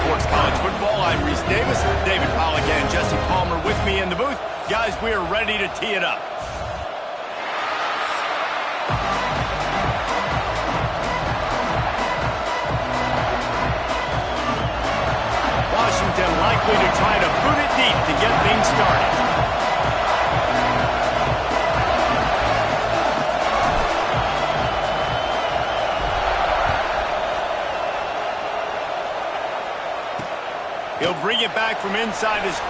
Sports College Football. I'm Reese Davis, David Pollack, and Jesse Palmer with me in the booth. Guys, we are ready to tee it up. Washington likely to try to boot it deep to get things started. He'll bring it back from inside his 5.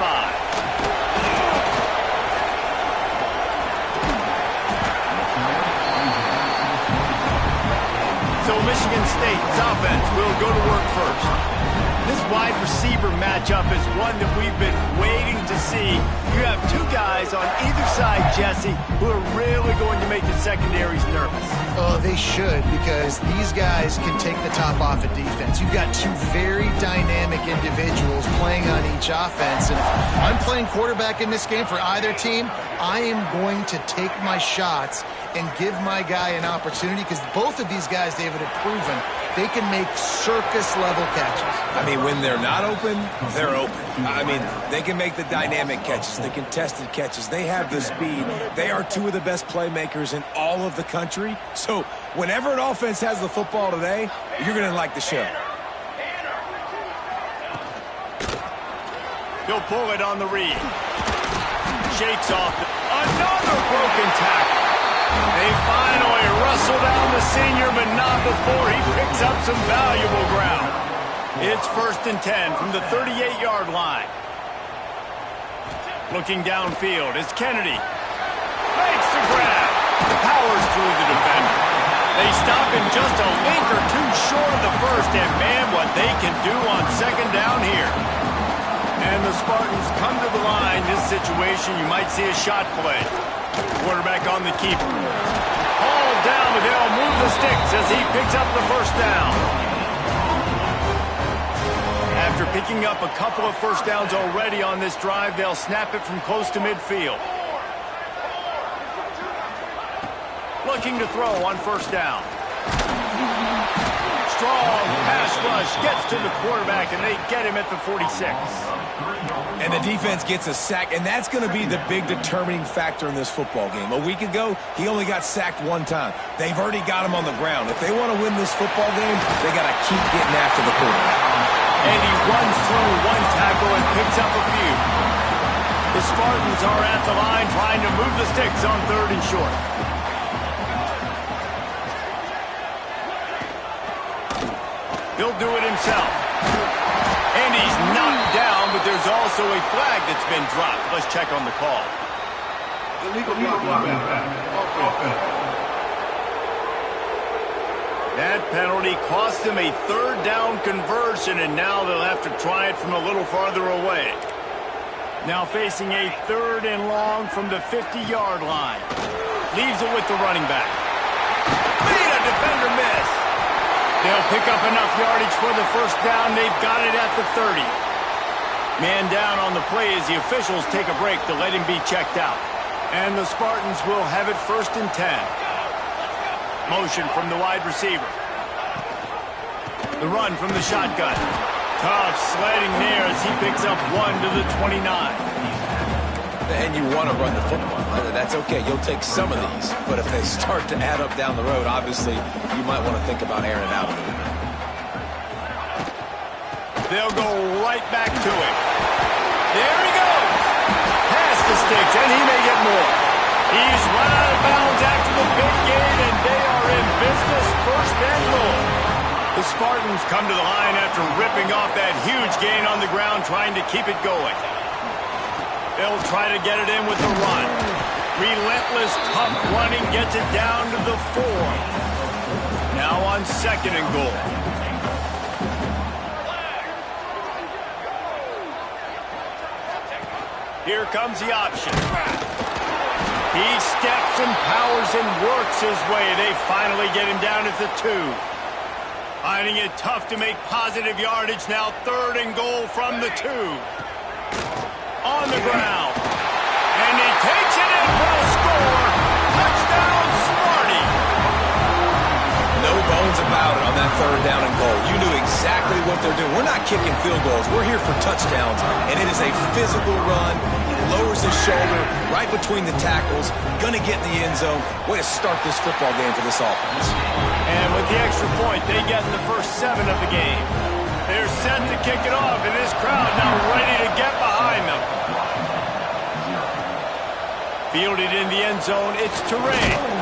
So Michigan State's offense will go to work first. This wide receiver matchup is one that we've been waiting to see. You have two guys on either side, Jesse, who are really going to make the secondaries nervous. Oh, they should, because these guys can take the top off of defense. You've got two very dynamic individuals playing on each offense. And if I'm playing quarterback in this game for either team, I am going to take my shots and give my guy an opportunity, because both of these guys, David, have proven they can make circus-level catches. I mean, when they're not open, they're open. I mean, they can make the dynamic catches, the contested catches. They have the speed. They are two of the best playmakers in all of the country. So whenever an offense has the football today, you're going to like the show. He'll pull it on the read. Shakes off. Another broken tackle. They finally wrestle down the senior, but not before he picks up some valuable ground. It's 1st and 10 from the 38-yard line. Looking downfield, it's Kennedy. Makes the grab. Powers through the defender. They stop him just a link or two short of the first, and man, what they can do on 2nd down here. And the Spartans come to the line. This situation, you might see a shot play. Quarterback on the keeper. Hauled down, but they'll move the sticks as he picks up the 1st down. After picking up a couple of 1st downs already on this drive, they'll snap it from close to midfield. Looking to throw on 1st down. Strong pass rush gets to the quarterback, and they get him at the 46. And the defense gets a sack, and that's going to be the big determining factor in this football game. A week ago, he only got sacked 1 time. They've already got him on the ground. If they want to win this football game, they got to keep getting after the quarterback. And he runs through 1 tackle and picks up a few. The Spartans are at the line trying to move the sticks on 3rd and short. He'll do it himself. And he's knocked down, but there's also a flag that's been dropped. Let's check on the call. That penalty cost them a 3rd down conversion, and now they'll have to try it from a little farther away. Now facing a 3rd and long from the 50-yard line. Leaves it with the running back. Made a defender miss. They'll pick up enough yardage for the 1st down. They've got it at the 30. Man down on the play as the officials take a break to let him be checked out. And the Spartans will have it 1st and 10. Motion from the wide receiver. The run from the shotgun. Tough sledding there as he picks up 1 to the 29. And you want to run the football. That's okay. You'll take some of these. But if they start to add up down the road, obviously, you might want to think about airing it out a little bit. They'll go right back to it. There he goes. Past the sticks, and he may get more. He's run out of bounds after the big gain, and they are in business, 1st and goal. The Spartans come to the line after ripping off that huge gain on the ground, trying to keep it going. They'll try to get it in with the run. Relentless, tough running gets it down to the 4. Now on 2nd and goal. Here comes the option. He steps and powers and works his way. They finally get him down at the 2. Finding it tough to make positive yardage. Now 3rd and goal from the 2. On the ground. And he takes it in for a score. Touchdown, Sparty. No bones about it on that 3rd down and goal. You knew exactly exactly what they're doing. We're not kicking field goals. We're here for touchdowns, and it is a physical run. He lowers his shoulder right between the tackles, gonna get in the end zone. Way to start this football game for this offense. And with the extra point, they get in the first 7 of the game. They're set to kick it off, and this crowd now ready to get behind them. Fielded in the end zone, it's Terrain.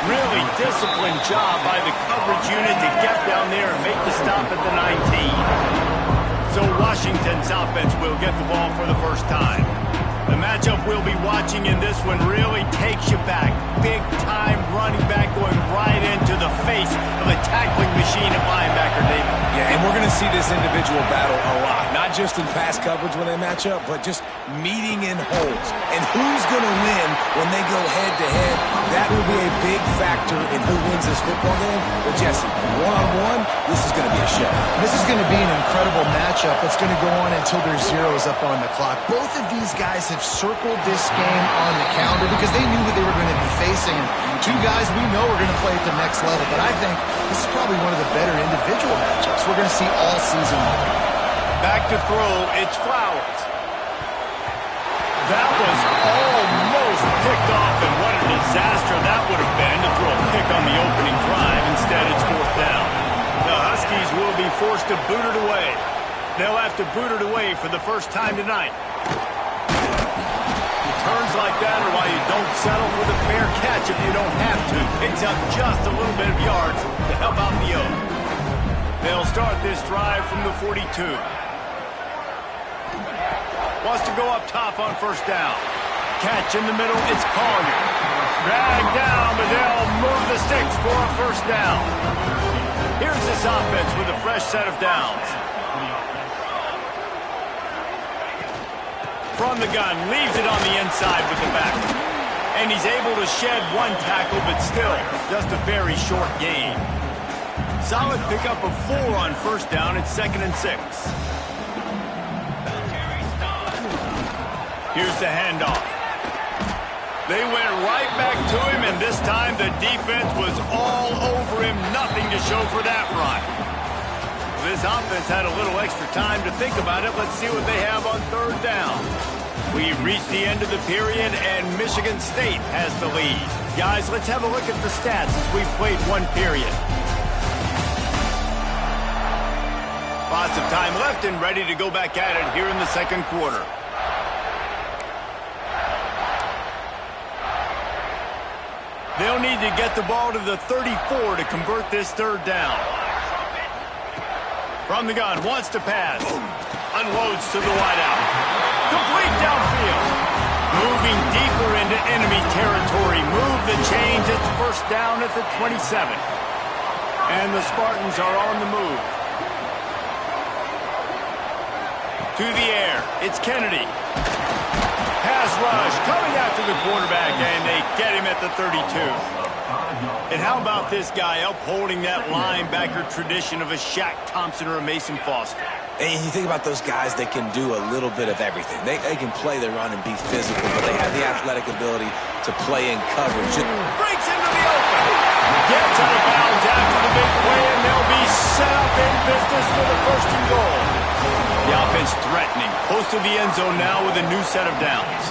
Really disciplined job by the coverage unit to get down there and make the stop at the 19. So Washington's offense will get the ball for the first time. The matchup we'll be watching in this one really takes you back. Big-time running back going right into the face of a tackling machine at linebacker, David. Yeah, and we're going to see this individual battle a lot. Not just in pass coverage when they match up, but just meeting in holes. And who's going to win when they go head-to-head? That will be a big factor in who wins this football game. But, Jesse, one-on-one, this is going to be a show. This is going to be an incredible matchup that's going to go on until there's zeros up on the clock. Both of these guys have circled this game on the calendar because they knew what they were going to be facing. Two guys we know are going to play at the next level, but I think this is probably one of the better individual matchups we're going to see all season long. Back to throw, it's Flowers. That was almost picked off, and what a disaster that would have been to throw a pick on the opening drive. Instead, it's 4th down. The Huskies will be forced to boot it away. They'll have to boot it away for the first time tonight. Turns like that are why you don't settle for the fair catch if you don't have to. Picks up just a little bit of yards to help out the O. They'll start this drive from the 42. Wants to go up top on 1st down. Catch in the middle, it's Collier. Dragged down, but they'll move the sticks for a 1st down. Here's this offense with a fresh set of downs. From the gun, leaves it on the inside with the back. And he's able to shed 1 tackle, but still, just a very short gain. Solid pickup of 4 on 1st down. It's 2nd and 6. Here's the handoff. They went right back to him, and this time the defense was all over him. Nothing to show for that run. This offense had a little extra time to think about it. Let's see what they have on 3rd down. We've reached the end of the period, and Michigan State has the lead. Guys, let's have a look at the stats as we've played 1 period. Lots of time left and ready to go back at it here in the 2nd quarter. They'll need to get the ball to the 34 to convert this 3rd down. From the gun, wants to pass. Unloads to the wideout. Complete downfield. Moving deeper into enemy territory. Move the chains. It's 1st down at the 27. And the Spartans are on the move. To the air. It's Kennedy. Pass rush coming after the quarterback, and they get him at the 32. And how about this guy upholding that linebacker tradition of a Shaq Thompson or a Mason Foster? And you think about those guys, they can do a little bit of everything. They can play the run and be physical, but they have the athletic ability to play in coverage. Breaks into the open. Gets out of bounds after the big play, and they'll be set up in business for the 1st and goal. The offense threatening. Close to the end zone now with a new set of downs.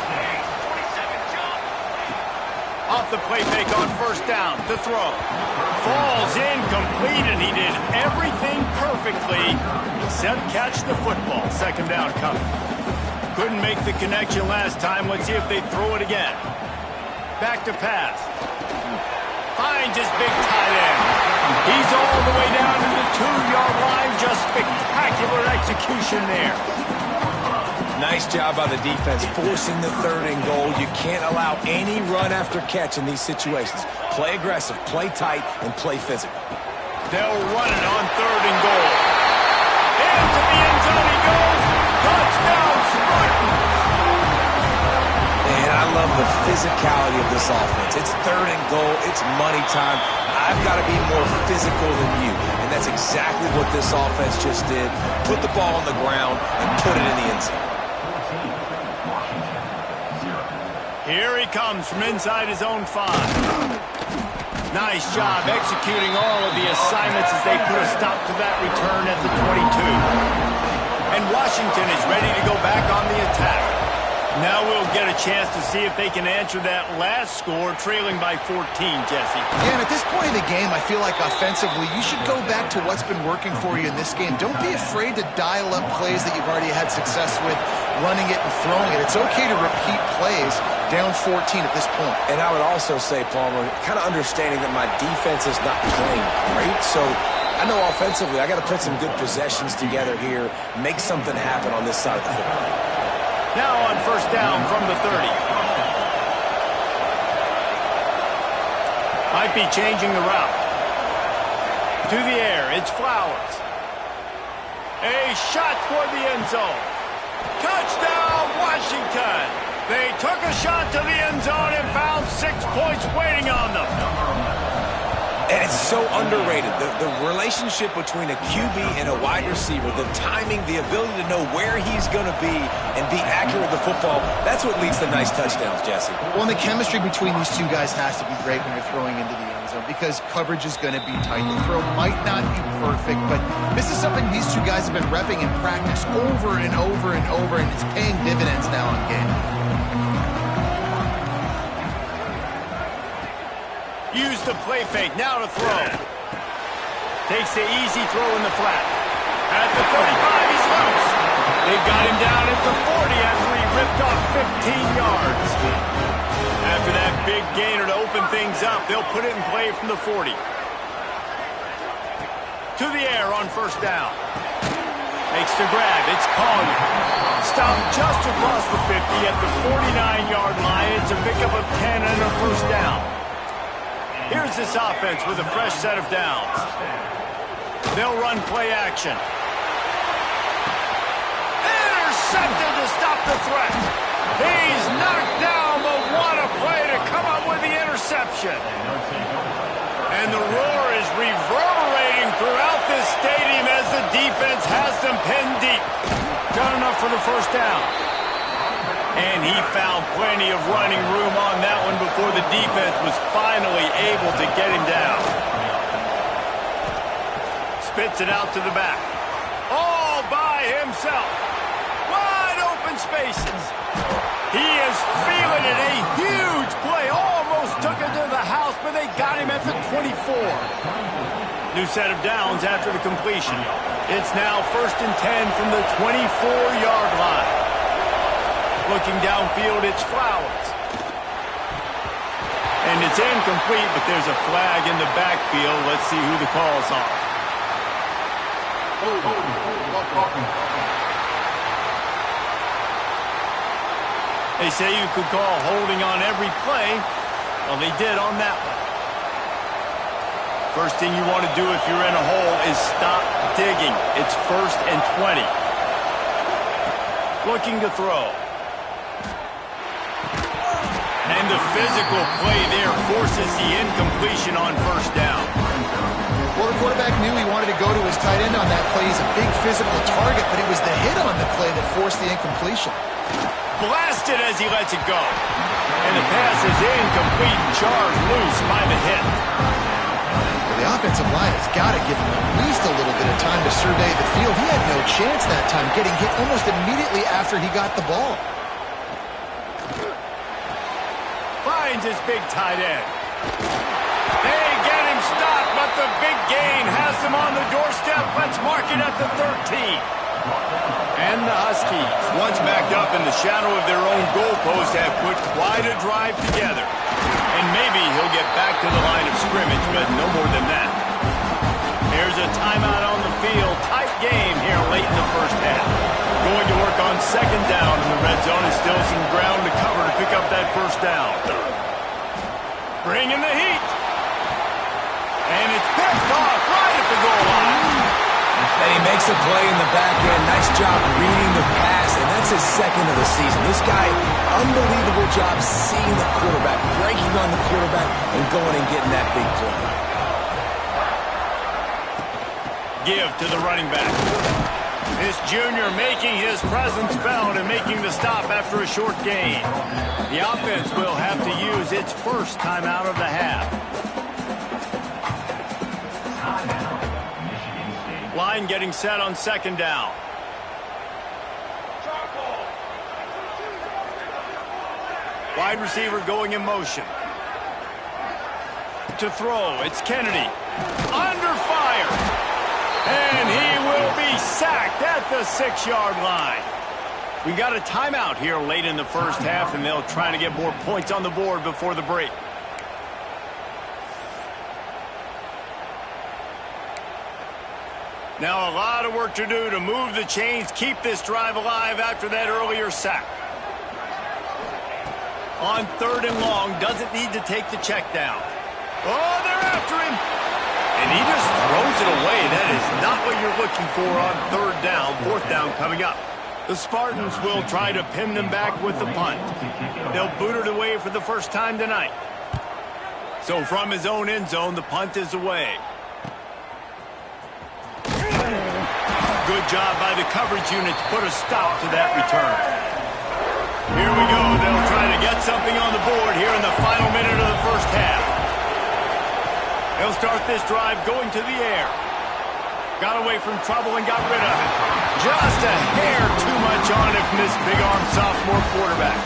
Off the play fake on 1st down. To throw. Falls incomplete, and he did everything perfectly except catch the football. 2nd down coming. Couldn't make the connection last time. Let's see if they throw it again. Back to pass. Finds his big tight end. He's all the way down to the 2-yard line. Just spectacular execution there. Nice job by the defense forcing the 3rd and goal. You can't allow any run after catch in these situations. Play aggressive, play tight, and play physical. They'll run it on 3rd and goal. Into the end zone he goes. Touchdown, Spartans! And I love the physicality of this offense. It's 3rd and goal. It's money time. I've got to be more physical than you. And that's exactly what this offense just did. Put the ball on the ground and put it in the end zone. Here he comes from inside his own 5. Nice job executing all of the assignments as they put a stop to that return at the 22. And Washington is ready to go back on the attack. Now we'll get a chance to see if they can answer that last score, trailing by 14, Jesse. Yeah, and at this point in the game, I feel like offensively, you should go back to what's been working for you in this game. Don't be afraid to dial up plays that you've already had success with, running it and throwing it. It's okay to repeat plays down 14 at this point. And I would also say, Palmer, kind of understanding that my defense is not playing great, so I know offensively I got to put some good possessions together here, make something happen on this side of the football. Now on first down from the 30. Might be changing the route. To the air, it's Flowers. A shot toward the end zone. Touchdown, Washington! They took a shot to the end zone and found 6 points waiting on them. And it's so underrated. The relationship between a QB and a wide receiver, the timing, the ability to know where he's going to be and be accurate with the football, that's what leads to nice touchdowns, Jesse. Well, and the chemistry between these two guys has to be great when you're throwing into the end zone because coverage is going to be tight. The throw might not be perfect, but this is something these two guys have been repping in practice over and over and over, and it's paying dividends now in game. Use the play fake, now to throw. Takes the easy throw in the flat. At the 35, he's loose. They've got him down at the 40 after he ripped off 15 yards. After that big gainer to open things up, they'll put it in play from the 40. To the air on first down. Makes the grab, it's Collier. Stopped just across the 50 at the 49-yard line. It's a pickup of 10 and a first down. Here's this offense with a fresh set of downs. They'll run play action. Intercepted to stop the threat. He's knocked down, but what a play to come up with the interception. And the roar is reverberating throughout this stadium as the defense has them pinned deep. Got enough for the first down. And he found plenty of running room on that one before the defense was finally able to get him down. Spits it out to the back. All by himself. Wide open spaces. He is feeling it. A huge play. Almost took it to the house, but they got him at the 24. New set of downs after the completion. It's now 1st and 10 from the 24-yard line. Looking downfield, it's Flowers. And it's incomplete, but there's a flag in the backfield. Let's see who the call's on. They say you could call holding on every play. Well, they did on that one. First thing you want to do if you're in a hole is stop digging. It's 1st and 20. Looking to throw. And the physical play there forces the incompletion on first down. Well, the quarterback knew he wanted to go to his tight end on that play. He's a big physical target, but it was the hit on the play that forced the incompletion. Blasted as he lets it go. And the pass is incomplete, charged loose by the hit. Well, the offensive line has got to give him at least a little bit of time to survey the field. He had no chance that time, getting hit almost immediately after he got the ball. Finds his big tight end. They get him stopped, but the big gain has them on the doorstep. Let's mark it at the 13. And the Huskies, once backed up in the shadow of their own goalpost, have put quite a drive together. And maybe he'll get back to the line of scrimmage, but no more than that. Here's a timeout on the field. Tight game here late in the first half. Going to work on second down in the red zone. Is still some ground to cover to pick up that first down. Bringing the heat. And it's picked off right at the goal line. And he makes a play in the back end. Nice job reading the pass, and that's his second of the season. This guy, unbelievable job seeing the quarterback, breaking on the quarterback, and going and getting that big play. Give to the running back. This junior making his presence felt and making the stop after a short gain. The offense will have to use its first timeout of the half. Line getting set on second down. Wide receiver going in motion. To throw, it's Kennedy. Under fire. And he will be sacked at the 6-yard line. We got a timeout here late in the first half, and they'll try to get more points on the board before the break. Now a lot of work to do to move the chains, keep this drive alive after that earlier sack. On third and long, doesn't need to take the check down. Oh, they're after him. And he just throws it away. That is not what you're looking for on third down. Fourth down coming up. The Spartans will try to pin them back with the punt. They'll boot it away for the first time tonight. So from his own end zone, the punt is away. Good job by the coverage unit to put a stop to that return. Here we go. They'll try to get something on the board here in the final minute of the first half. They'll start this drive going to the air. Got away from trouble and got rid of it. Just a hair too much on it from this big-arm sophomore quarterback.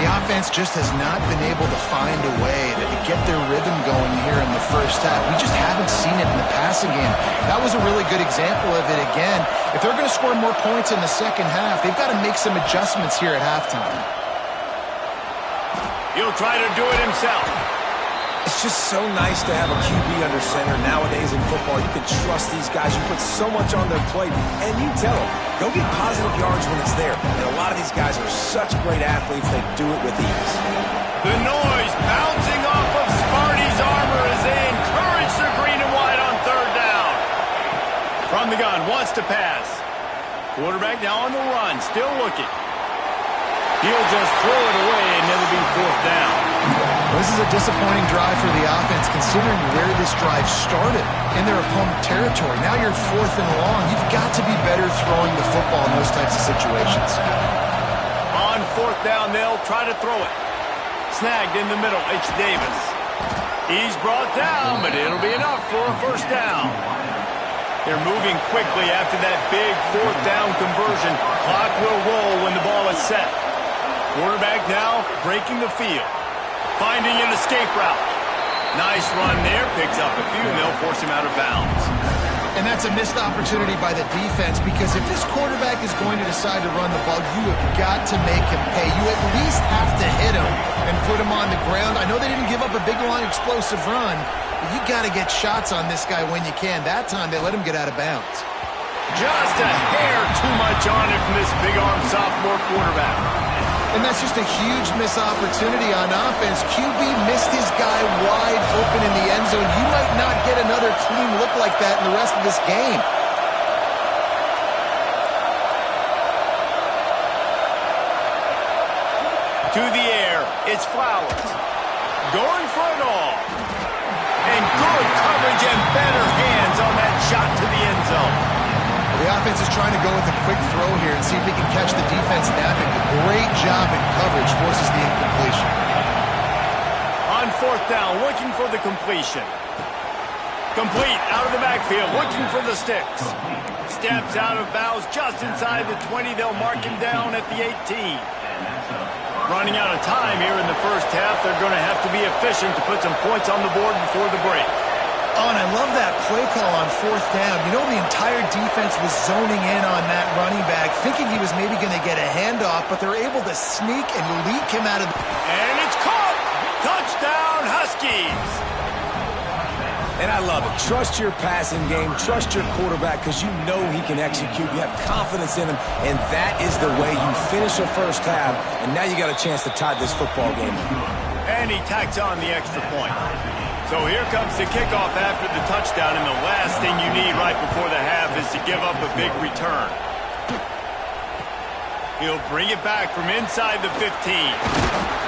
The offense just has not been able to find a way to get their rhythm going here in the first half. We just haven't seen it in the passing game. That was a really good example of it again. If they're going to score more points in the second half, they've got to make some adjustments here at halftime. He'll try to do it himself. It's just so nice to have a QB under center. Nowadays in football, you can trust these guys. You put so much on their plate, and you tell them, go get positive yards when it's there. And a lot of these guys are such great athletes, they do it with ease. The noise bouncing off of Sparty's armor as they encourage the green and white on third down. From the gun, wants to pass. Quarterback now on the run, still looking. He'll just throw it away, and it'll be fourth down. This is a disappointing drive for the offense, considering where this drive started in their opponent territory. Now you're fourth and long. You've got to be better throwing the football in those types of situations. On fourth down, they'll try to throw it. Snagged in the middle, it's Davis. He's brought down, but it'll be enough for a first down. They're moving quickly after that big fourth down conversion. Clock will roll when the ball is set. Quarterback now breaking the field. Finding an escape route. Nice run there. Picks up a few, and they'll force him out of bounds. And that's a missed opportunity by the defense, because if this quarterback is going to decide to run the ball, you have got to make him pay. You at least have to hit him and put him on the ground. I know they didn't give up a big, long, explosive run, but you got to get shots on this guy when you can. That time, they let him get out of bounds. Just a hair too much on it from this big-arm sophomore quarterback. And that's just a huge missed opportunity on offense. QB missed his guy wide open in the end zone. You might not get another clean look like that in the rest of this game. To the air, it's Flowers. Going for it all. And good coverage and better hands on that shot to the end zone. The offense is trying to go with a quick throw here and see if they can catch the defense napping. A great job in coverage forces the incompletion. On fourth down, looking for the completion. Complete, out of the backfield, looking for the sticks. Steps out of bounds just inside the 20. They'll mark him down at the 18. Running out of time here in the first half. They're going to have to be efficient to put some points on the board before the break. Oh, and I love that play call on fourth down. You know, the entire defense was zoning in on that running back, thinking he was maybe going to get a handoff, but they're able to sneak and leak him out of the... And it's caught! Touchdown, Huskies! And I love it. Trust your passing game. Trust your quarterback, because you know he can execute. You have confidence in him, and that is the way you finish a first half, and now you got a chance to tie this football game. And he tacks on the extra point. So here comes the kickoff after the touchdown, and the last thing you need right before the half is to give up a big return. He'll bring it back from inside the 15.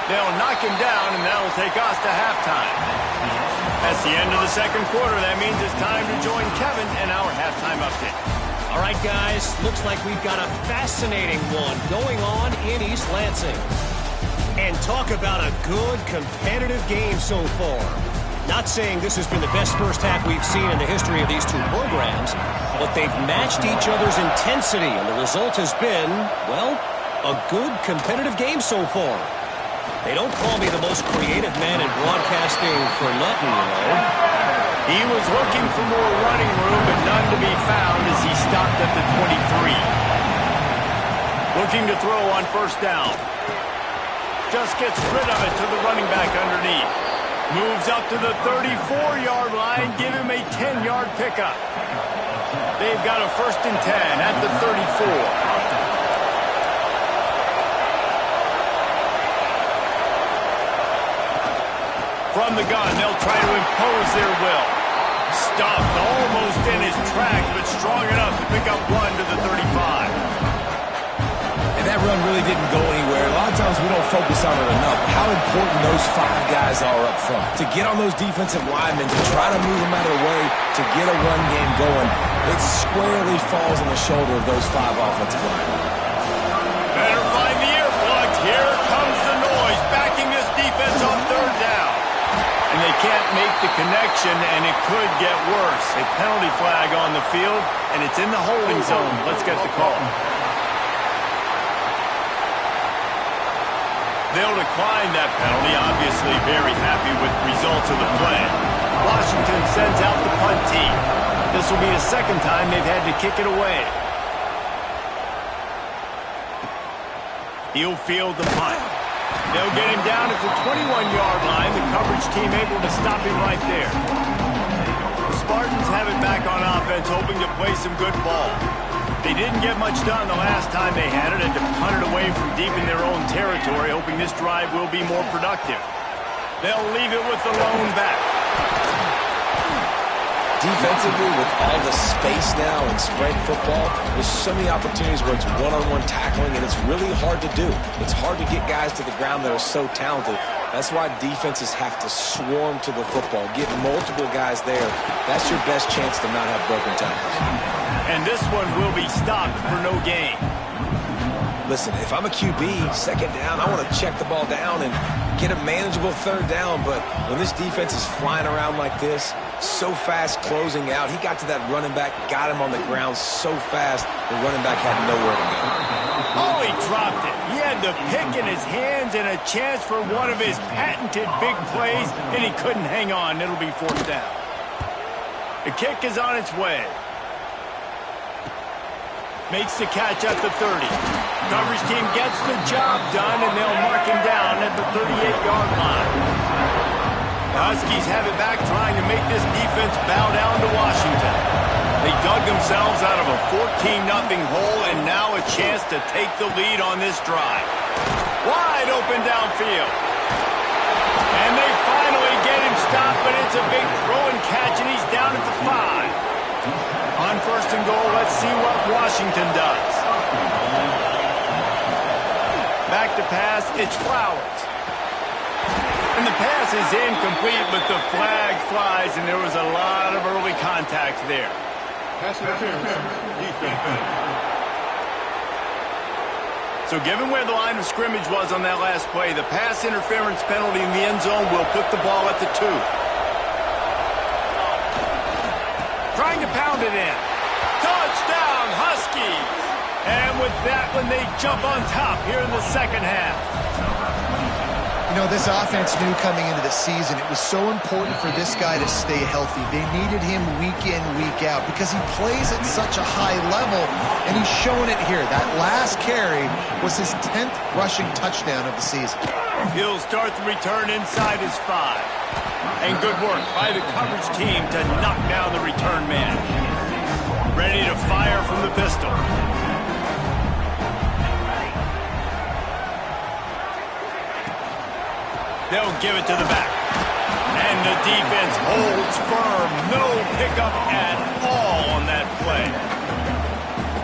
They'll knock him down, and that'll take us to halftime. That's the end of the second quarter. That means it's time to join Kevin in our halftime update. All right, guys, looks like we've got a fascinating one going on in East Lansing. And talk about a good, competitive game so far. Not saying this has been the best first half we've seen in the history of these two programs, but they've matched each other's intensity, and the result has been, well, a good competitive game so far. They don't call me the most creative man in broadcasting for nothing, you know. He was looking for more running room, but none to be found as he stopped at the 23. Looking to throw on first down. Just gets rid of it to the running back underneath. Moves up to the 34-yard line, give him a 10-yard pickup. They've got a 1st and 10 at the 34. From the gun, they'll try to impose their will. Stuffed almost in his tracks, but strong enough to pick up 1 to the 35. And that run really didn't go anywhere. A lot of times we don't focus on it enough. How important those 5 guys are up front. To get on those defensive linemen, to try to move them out of the way, to get a run game going, it squarely falls on the shoulder of those 5 offensive linemen. Better find the earplugs. Here comes the noise, backing this defense on 3rd down. And they can't make the connection, and it could get worse. A penalty flag on the field, and it's in the holding zone. Let's get the call. They'll decline that penalty, obviously very happy with the results of the play. Washington sends out the punt team. This will be the 2nd time they've had to kick it away. He'll field the punt. They'll get him down at the 21-yard line. The coverage team able to stop him right there. The Spartans have it back on offense, hoping to play some good ball. They didn't get much done the last time they had it, and to punt it away from deep in their own territory, hoping this drive will be more productive. They'll leave it with the lone back. Defensively, with all the space now in spread football, there's so many opportunities where it's one-on-one tackling, and it's really hard to do. It's hard to get guys to the ground that are so talented. That's why defenses have to swarm to the football, get multiple guys there. That's your best chance to not have broken tackles. And this one will be stopped for no gain. Listen, if I'm a QB, 2nd down, I want to check the ball down and get a manageable 3rd down. But when this defense is flying around like this, so fast closing out, he got to that running back, got him on the ground so fast, the running back had nowhere to go. Oh, he dropped it. He had the pick in his hands and a chance for one of his patented big plays, and he couldn't hang on. It'll be 4th down. The kick is on its way. Makes the catch at the 30. Coverage team gets the job done, and they'll mark him down at the 38-yard line. The Huskies have it back, trying to make this defense bow down to Washington. They dug themselves out of a 14-0 hole, and now a chance to take the lead on this drive. Wide open downfield. And they finally get him stopped, but it's a big throw and catch, and he's down at the 5. On 1st and goal, let's see what Washington does. Back to pass, it's Flowers. And the pass is incomplete, but the flag flies, and there was a lot of early contact there. Pass interference, defense. So given where the line of scrimmage was on that last play, the pass interference penalty in the end zone will put the ball at the 2. Trying to pound it in. Touchdown, Huskies! And with that one, they jump on top here in the 2nd half. You know, this offense knew coming into the season it was so important for this guy to stay healthy. They needed him week in, week out because he plays at such a high level, and he's showing it here. That last carry was his 10th rushing touchdown of the season. He'll start the return inside his 5. And good work by the coverage team to knock down the return man. Ready to fire from the pistol. They'll give it to the back. And the defense holds firm. No pickup at all on that play.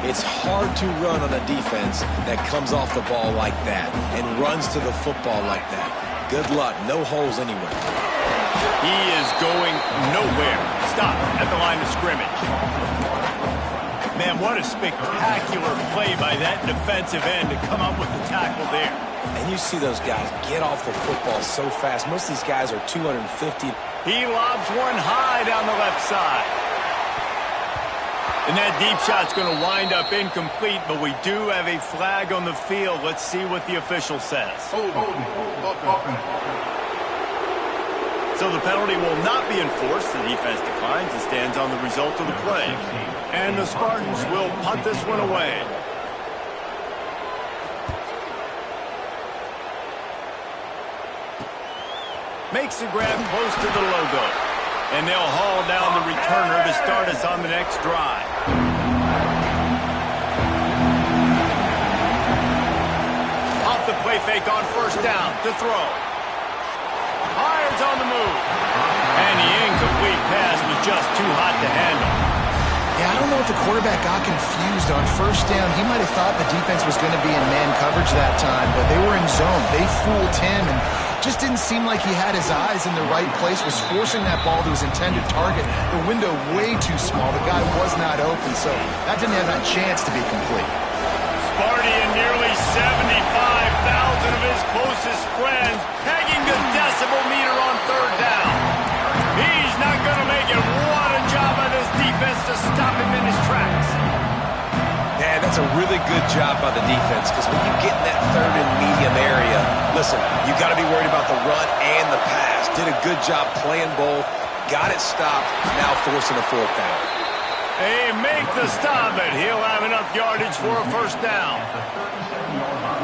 It's hard to run on a defense that comes off the ball like that and runs to the football like that. Good luck. No holes anywhere. He is going nowhere. Stop at the line of scrimmage. Man, what a spectacular play by that defensive end to come up with the tackle there. And you see those guys get off the football so fast. Most of these guys are 250. He lobs one high down the left side. And that deep shot's going to wind up incomplete, but we do have a flag on the field. Let's see what the official says. So the penalty will not be enforced. The defense declines and stands on the result of the play. And the Spartans will punt this one away. Makes the grab close to the logo. And they'll haul down the returner to start us on the next drive. Off the play fake on first down to throw. Fires on the move. And the incomplete pass was just too hot to handle. Yeah, I don't know if the quarterback got confused on first down. He might have thought the defense was going to be in man coverage that time, but they were in zone. They fooled him and just didn't seem like he had his eyes in the right place, was forcing that ball to his intended target. The window way too small. The guy was not open, so that didn't have that chance to be complete. Sparty and nearly 75,000 of his closest friends pegging the decibel meter on third down. He's not going to make it. What a job by this defense to stop him in his tracks. Man, that's a really good job by the defense, because when you get in that third and medium area, listen, you got to be worried about the run and the pass. Did a good job playing both, got it stopped, now forcing a fourth down. They make the stop, and he'll have enough yardage for a first down.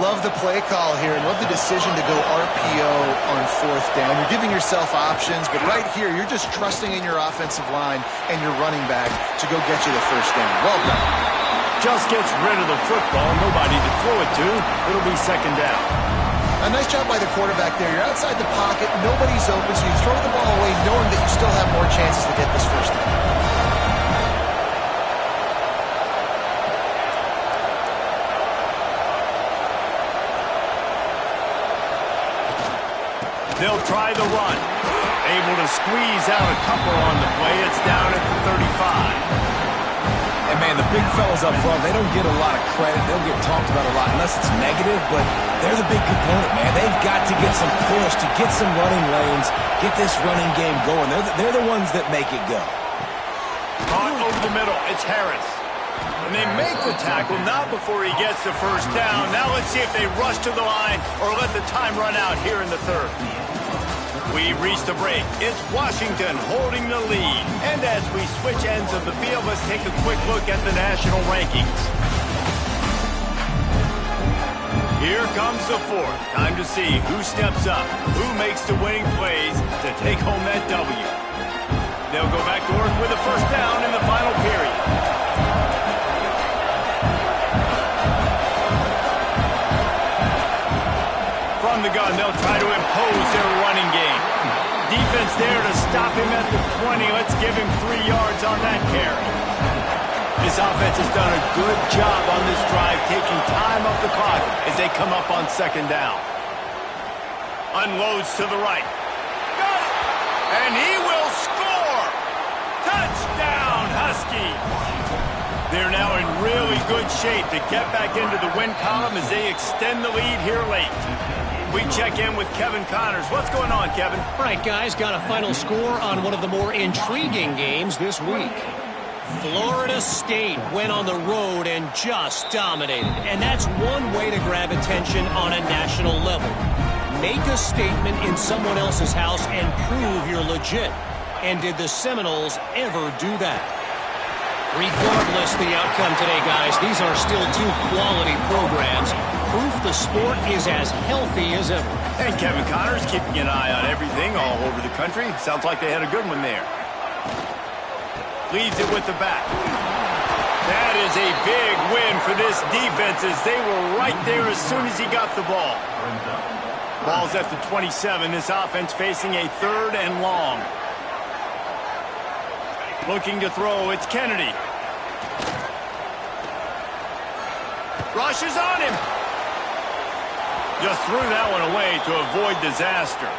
Love the play call here and love the decision to go RPO on fourth down. You're giving yourself options, but right here, you're just trusting in your offensive line and your running back to go get you the first down. Well done. Just gets rid of the football, nobody to throw it to. It'll be second down. A nice job by the quarterback there. You're outside the pocket, nobody's open, so you throw the ball away knowing that you still have more chances to get this first down. They'll try the run. Able to squeeze out a couple on the play. It's down at the 35. And, man, the big fellas up front, they don't get a lot of credit. They don't get talked about a lot unless it's negative, but they're the big component, man. They've got to get some push, to get some running lanes, get this running game going. They're the ones that make it go. Caught over the middle. It's Harris. And they make the tackle, not before he gets the first down. Now let's see if they rush to the line or let the time run out here in the third. We've reached a break. It's Washington holding the lead. And as we switch ends of the field, let's take a quick look at the national rankings. Here comes the fourth. Time to see who steps up, who makes the winning plays to take home that W. They'll go back to work with a first down in the final period. From the gun, they'll try to impose their running game. Defense there to stop him at the 20. Let's give him 3 yards on that carry. This offense has done a good job on this drive, taking time off the clock as they come up on second down. Unloads to the right. Got it! And he will score! Touchdown, Huskies! They're now in really good shape to get back into the win column as they extend the lead here late. We check in with Kevin Connors. What's going on, Kevin? All right, guys, got a final score on one of the more intriguing games this week. Florida State went on the road and just dominated. And that's one way to grab attention on a national level. Make a statement in someone else's house and prove you're legit. And did the Seminoles ever do that? Regardless the outcome today, guys, these are still two quality programs. Proof the sport is as healthy as ever. And Kevin Connors keeping an eye on everything all over the country. Sounds like they had a good one there. Leaves it with the back. That is a big win for this defense as they were right there as soon as he got the ball. Ball's at the 27. This offense facing a 3rd and long. Looking to throw, it's Kennedy. Rushes on him. Just threw that one away to avoid disaster.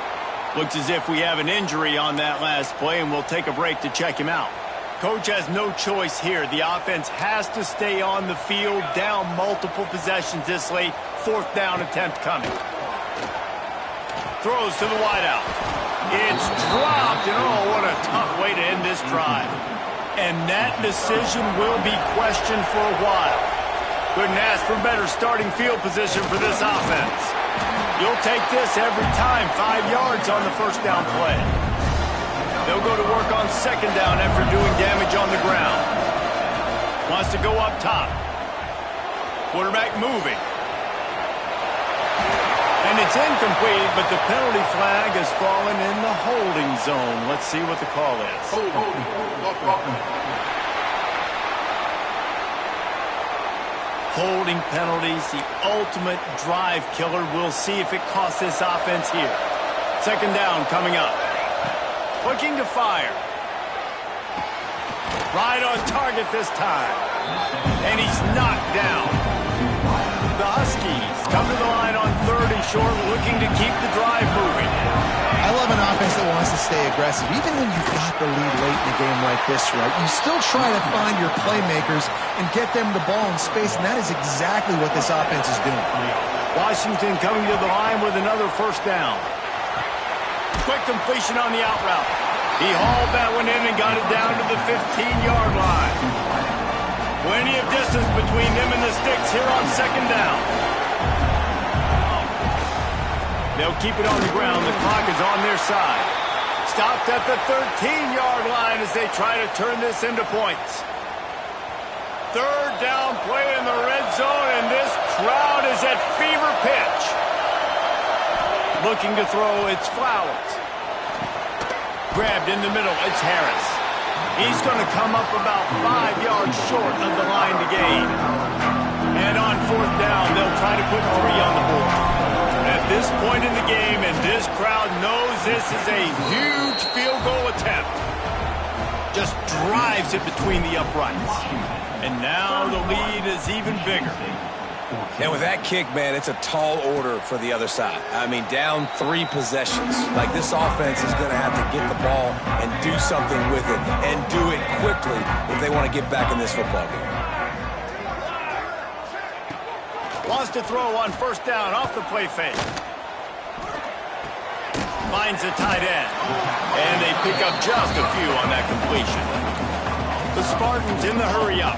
Looks as if we have an injury on that last play, and we'll take a break to check him out. Coach has no choice here. The offense has to stay on the field, down multiple possessions this late. 4th down attempt coming. Throws to the wideout. It's dropped, and oh, what a tough way to end this drive. And that decision will be questioned for a while. Couldn't ask for better starting field position for this offense. You'll take this every time. 5 yards on the first down play. They'll go to work on second down after doing damage on the ground. Wants to go up top. Quarterback moving. And it's incomplete, but the penalty flag has fallen in the holding zone. Let's see what the call is. Holding penalties, the ultimate drive killer. We'll see if it costs this offense here. Second down coming up. Looking to fire. Right on target this time. And he's knocked down. The Huskies come to the line on 3rd and short, looking to keep the drive moving. I love an offense that wants to stay aggressive. Even when you've got the lead late in a game like this, right, you still try to find your playmakers and get them the ball in space, and that is exactly what this offense is doing. Washington coming to the line with another first down. Quick completion on the out route. He hauled that one in and got it down to the 15-yard line. Plenty of distance between them and the sticks here on second down. They'll keep it on the ground. The clock is on their side. Stopped at the 13-yard line as they try to turn this into points. Third down play in the red zone, and this crowd is at fever pitch. Looking to throw, it's Flowers. Grabbed in the middle, it's Harris. He's going to come up about 5 yards short of the line to gain. And on fourth down, they'll try to put 3 on the board. At this point in the game, and this crowd knows this is a huge field goal attempt. Just drives it between the uprights. And now the lead is even bigger. And with that kick, man, it's a tall order for the other side. I mean, down 3 possessions. Like, this offense is going to have to get the ball and do something with it, and do it quickly if they want to get back in this football game. Wants to throw on first down off the play fake. Finds a tight end. And they pick up just a few on that completion. The Spartans in the hurry up.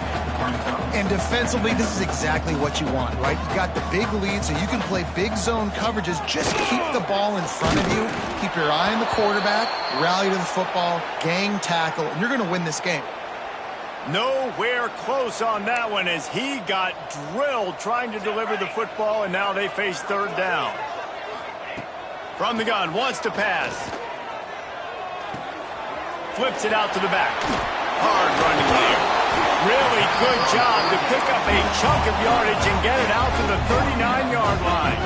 And defensively, this is exactly what you want, right? You got the big lead, so you can play big zone coverages. Just keep the ball in front of you. Keep your eye on the quarterback. Rally to the football. Gang tackle. And you're going to win this game. Nowhere close on that one as he got drilled trying to deliver the football, and now they face third down. From the gun, wants to pass. Flips it out to the back. Hard running there. Really good job to pick up a chunk of yardage and get it out to the 39-yard line.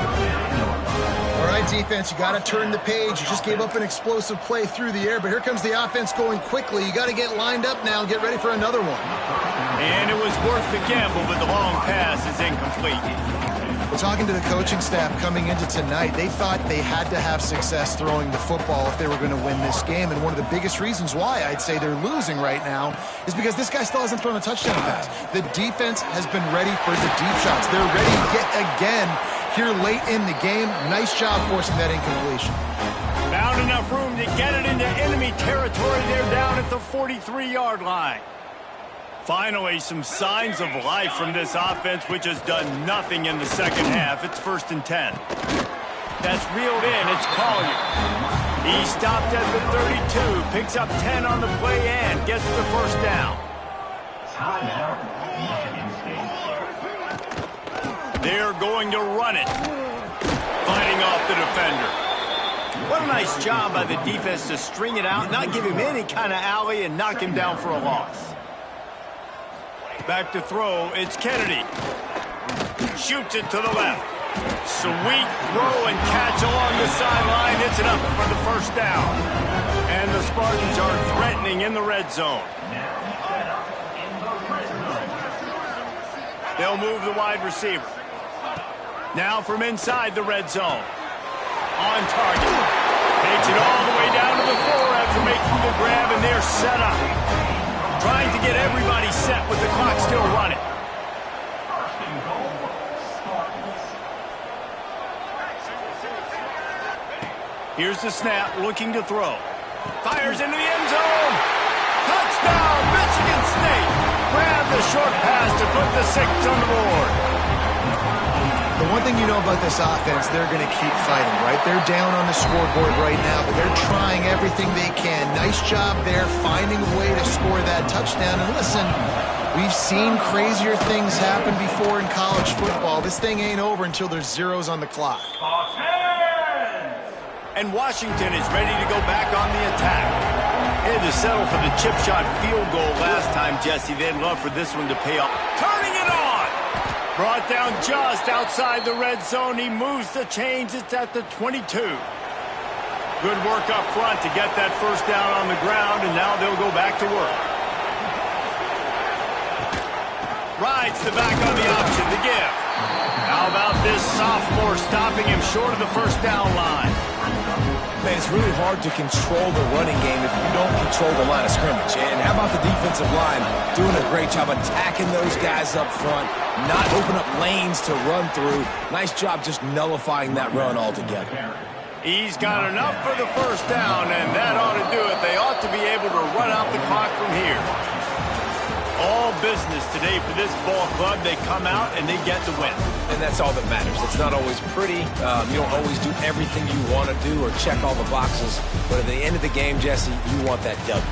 All right, defense, you got to turn the page. You just gave up an explosive play through the air, but here comes the offense going quickly. You got to get lined up now and get ready for another one. And it was worth the gamble, but the long pass is incomplete. Well, talking to the coaching staff coming into tonight, they thought they had to have success throwing the football if they were going to win this game. And one of the biggest reasons why I'd say they're losing right now is because this guy still hasn't thrown a touchdown pass. The defense has been ready for the deep shots. They're ready yet again here late in the game. Nice job forcing that incompletion. Found enough room to get it into enemy territory. They're down at the 43-yard line. Finally, some signs of life from this offense, which has done nothing in the second half. It's 1st and 10. That's reeled in. It's Collier. He stopped at the 32, picks up 10 on the play and gets the first down. They're going to run it. Fighting off the defender. What a nice job by the defense to string it out, not give him any kind of alley, and knock him down for a loss. Back to throw, it's Kennedy. Shoots it to the left. Sweet throw and catch along the sideline. It's enough for the first down. And the Spartans are threatening in the red zone. They'll move the wide receiver. Now from inside the red zone. On target. Takes it all the way down to the 4 after making the grab, and they're set up. Trying to get everybody set with the clock still running. Here's the snap, looking to throw. Fires into the end zone. Touchdown, Michigan! grab the short pass to put the 6 on the board. The one thing you know about this offense, they're going to keep fighting, right? They're down on the scoreboard right now, but they're trying everything they can. Nice job there, finding a way to score that touchdown. And listen, we've seen crazier things happen before in college football. This thing ain't over until there's zeros on the clock. And Washington is ready to go back on the attack. They had to settle for the chip shot field goal last time, Jesse. They'd love for this one to pay off. Turning it on! Brought down just outside the red zone. He moves the chains. It's at the 22. Good work up front to get that first down on the ground, and now they'll go back to work. Rides the back on the option to give. How about this sophomore stopping him short of the first down line? Man, it's really hard to control the running game if you don't control the line of scrimmage. And how about the defensive line doing a great job attacking those guys up front, not open up lanes to run through. Nice job just nullifying that run altogether. He's got enough for the first down, and that ought to do it. They ought to be able to run out the clock from here. All business today for this ball club. They come out and they get the win. And that's all that matters. It's not always pretty. You don't always do everything you want to do or check all the boxes. But at the end of the game, Jesse, you want that W.